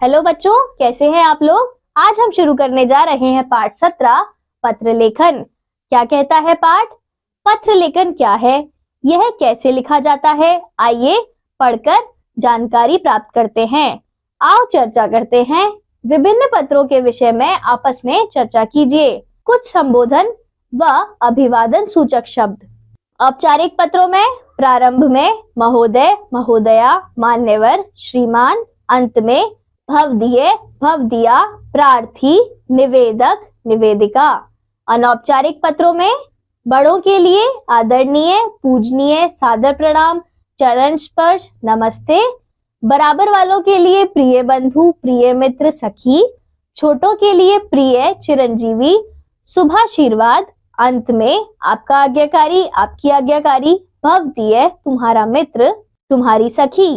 Hello बच्चों, कैसे हैं आप लोग। आज हम शुरू करने जा रहे हैं पाठ 17 पत्र लेखन। क्या कहता है पाठ? पत्र लेखन क्या है, यह कैसे लिखा जाता है, आइए पढ़कर जानकारी प्राप्त करते हैं। आओ चर्चा करते हैं। विभिन्न पत्रों के विषय में आपस में चर्चा कीजिए। कुछ संबोधन व अभिवादन सूचक शब्द। औपचारिक पत्रों में प्रारंभ में महोदय, महोदया, मान्यवर, श्रीमान, अंत में भवदीय, भवदिया, प्रार्थी, निवेदक, निवेदिका। अनौपचारिक पत्रों में बड़ों के लिए आदरणीय, पूजनीय, सादर प्रणाम, चरण स्पर्श, नमस्ते। बराबर वालों के लिए प्रिय बंधु, प्रिय मित्र, सखी। छोटों के लिए प्रिय, चिरंजीवी, शुभाशीर्वाद। अंत में आपका आज्ञाकारी, आपकी आज्ञाकारी, भवदीय, तुम्हारा मित्र, तुम्हारी सखी।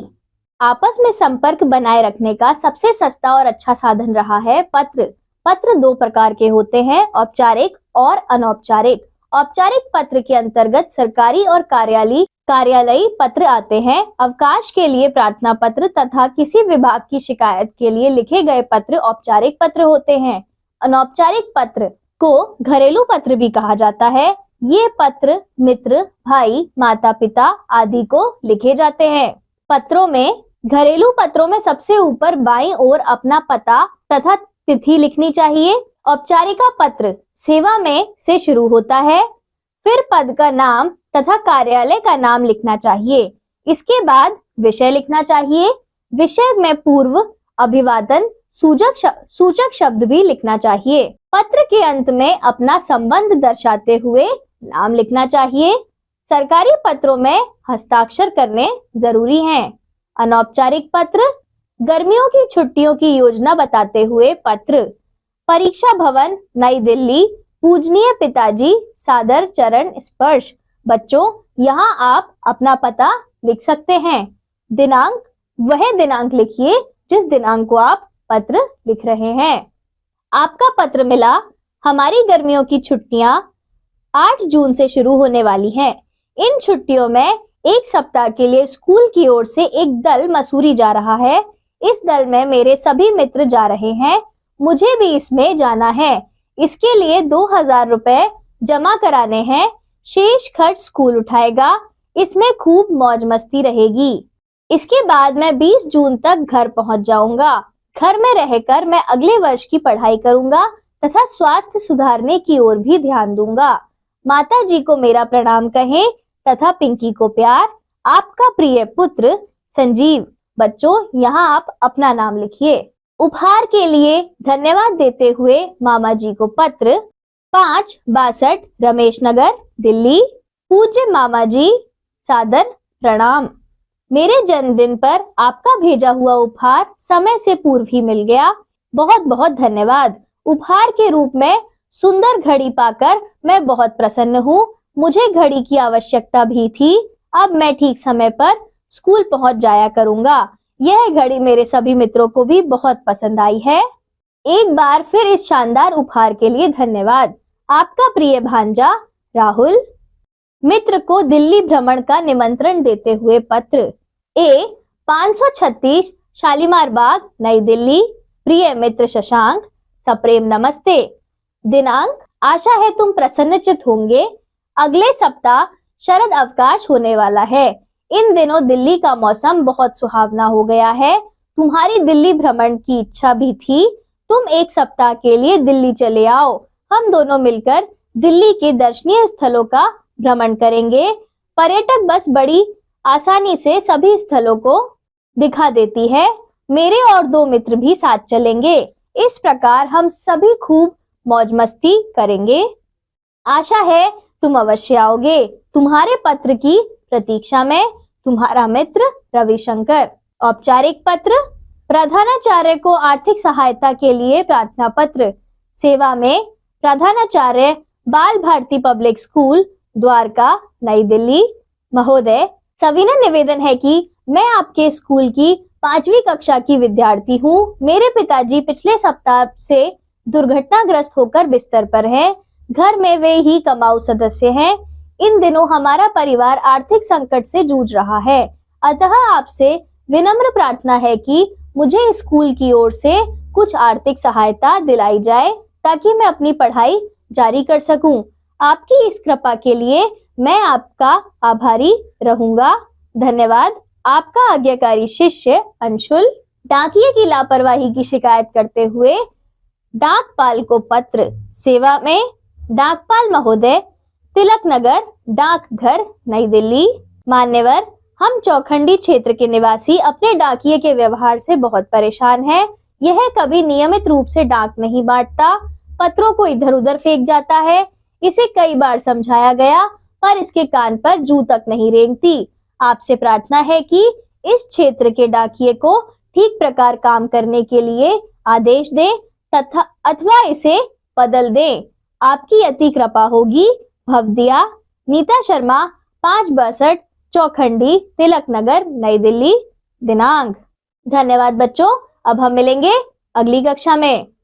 आपस में संपर्क बनाए रखने का सबसे सस्ता और अच्छा साधन रहा है पत्र। पत्र दो प्रकार के होते हैं, औपचारिक और अनौपचारिक। औपचारिक पत्र के अंतर्गत सरकारी और कार्यालयी पत्र आते हैं। अवकाश के लिए प्रार्थना पत्र तथा किसी विभाग की शिकायत के लिए लिखे गए पत्र औपचारिक पत्र होते हैं। अनौपचारिक पत्र को घरेलू पत्र भी कहा जाता है। ये पत्र मित्र, भाई, माता पिता आदि को लिखे जाते हैं। पत्रों में, घरेलू पत्रों में सबसे ऊपर बाईं ओर अपना पता तथा तिथि लिखनी चाहिए। औपचारिका पत्र सेवा में से शुरू होता है, फिर पद का नाम तथा कार्यालय का नाम लिखना चाहिए। इसके बाद विषय लिखना चाहिए। विषय में पूर्व अभिवादन सूचक शब्द भी लिखना चाहिए। पत्र के अंत में अपना संबंध दर्शाते हुए नाम लिखना चाहिए। सरकारी पत्रों में हस्ताक्षर करने जरूरी हैं। अनौपचारिक पत्र, गर्मियों की छुट्टियों की योजना बताते हुए पत्र। परीक्षा भवन, नई दिल्ली, पूजनीय पिताजी, सादर चरण स्पर्श। बच्चों, यहाँ आप अपना पता लिख सकते हैं। दिनांक, वह दिनांक लिखिए जिस दिनांक को आप पत्र लिख रहे हैं। आपका पत्र मिला। हमारी गर्मियों की छुट्टियां 8 जून से शुरू होने वाली हैं। इन छुट्टियों में एक सप्ताह के लिए स्कूल की ओर से एक दल मसूरी जा रहा है। इस दल में मेरे सभी मित्र जा रहे हैं। मुझे भी इसमें जाना है। इसके लिए 2000 रुपए जमा कराने हैं। शेष खर्च स्कूल उठाएगा। इसमें खूब मौज मस्ती रहेगी। इसके बाद मैं 20 जून तक घर पहुंच जाऊंगा। घर में रहकर मैं अगले वर्ष की पढ़ाई करूंगा तथा स्वास्थ्य सुधारने की ओर भी ध्यान दूंगा। माता जी को मेरा प्रणाम कहें तथा पिंकी को प्यार। आपका प्रिय पुत्र संजीव। बच्चों, यहाँ आप अपना नाम लिखिए। उपहार के लिए धन्यवाद देते हुए मामा जी को पत्र। 562 रमेश नगर, दिल्ली। पूज्य मामा जी, सादर प्रणाम। मेरे जन्मदिन पर आपका भेजा हुआ उपहार समय से पूर्व ही मिल गया। बहुत बहुत धन्यवाद। उपहार के रूप में सुंदर घड़ी पाकर मैं बहुत प्रसन्न हूँ। मुझे घड़ी की आवश्यकता भी थी। अब मैं ठीक समय पर स्कूल पहुंच जाया करूंगा। यह घड़ी मेरे सभी मित्रों को भी बहुत पसंद आई है। एक बार फिर इस शानदार उपहार के लिए धन्यवाद। आपका प्रिय भांजा राहुल। मित्र को दिल्ली भ्रमण का निमंत्रण देते हुए पत्र। 536 शालीमार बाग, नई दिल्ली। प्रिय मित्र शशांक, सप्रेम नमस्ते। दिनांक, आशा है तुम प्रसन्नचित्त होंगे। अगले सप्ताह शरद अवकाश होने वाला है। इन दिनों दिल्ली का मौसम बहुत सुहावना हो गया है। तुम्हारी दिल्ली भ्रमण की इच्छा भी थी। तुम एक सप्ताह के लिए दिल्ली चले आओ। हम दोनों मिलकर दिल्ली के दर्शनीय स्थलों का भ्रमण करेंगे। पर्यटक बस बड़ी आसानी से सभी स्थलों को दिखा देती है। मेरे और 2 मित्र भी साथ चलेंगे। इस प्रकार हम सभी खूब मौज मस्ती करेंगे। आशा है तुम अवश्य आओगे। तुम्हारे पत्र की प्रतीक्षा में, तुम्हारा मित्र रविशंकर। औपचारिक पत्र, प्रधानाचार्य को आर्थिक सहायता के लिए प्रार्थना पत्र। सेवा में, प्रधानाचार्य, बाल भारती पब्लिक स्कूल, द्वारका, नई दिल्ली। महोदय, सविनय निवेदन है कि मैं आपके स्कूल की 5वीं कक्षा की विद्यार्थी हूँ। मेरे पिताजी पिछले सप्ताह से दुर्घटनाग्रस्त होकर बिस्तर पर हैं। घर में वे ही कमाऊ सदस्य हैं। इन दिनों हमारा परिवार आर्थिक संकट से जूझ रहा है। अतः आपसे विनम्र प्रार्थना है कि मुझे स्कूल की ओर से कुछ आर्थिक सहायता दिलाई जाए ताकि मैं अपनी पढ़ाई जारी कर सकूं। आपकी इस कृपा के लिए मैं आपका आभारी रहूंगा। धन्यवाद। आपका आज्ञाकारी शिष्य अंशुल। डाकिये की लापरवाही की शिकायत करते हुए डाकपाल को पत्र। सेवा में डाकपाल महोदय, तिलक नगर, डाकघर, नई दिल्ली। मान्यवर, हम चौखंडी क्षेत्र के निवासी अपने डाकिये के व्यवहार से बहुत परेशान हैं। यह कभी नियमित रूप से डाक नहीं बांटता, पत्रों को इधर उधर फेंक जाता है। इसे कई बार समझाया गया पर इसके कान पर जू तक नहीं रेंगती। आपसे प्रार्थना है कि इस क्षेत्र के डाकिये को ठीक प्रकार काम करने के लिए आदेश दें तथा अथवा इसे बदल दें। आपकी अति कृपा होगी। भवदिया नीता शर्मा, 562 चौखंडी, तिलक नगर, नई दिल्ली। दिनांक। धन्यवाद बच्चों। अब हम मिलेंगे अगली कक्षा में।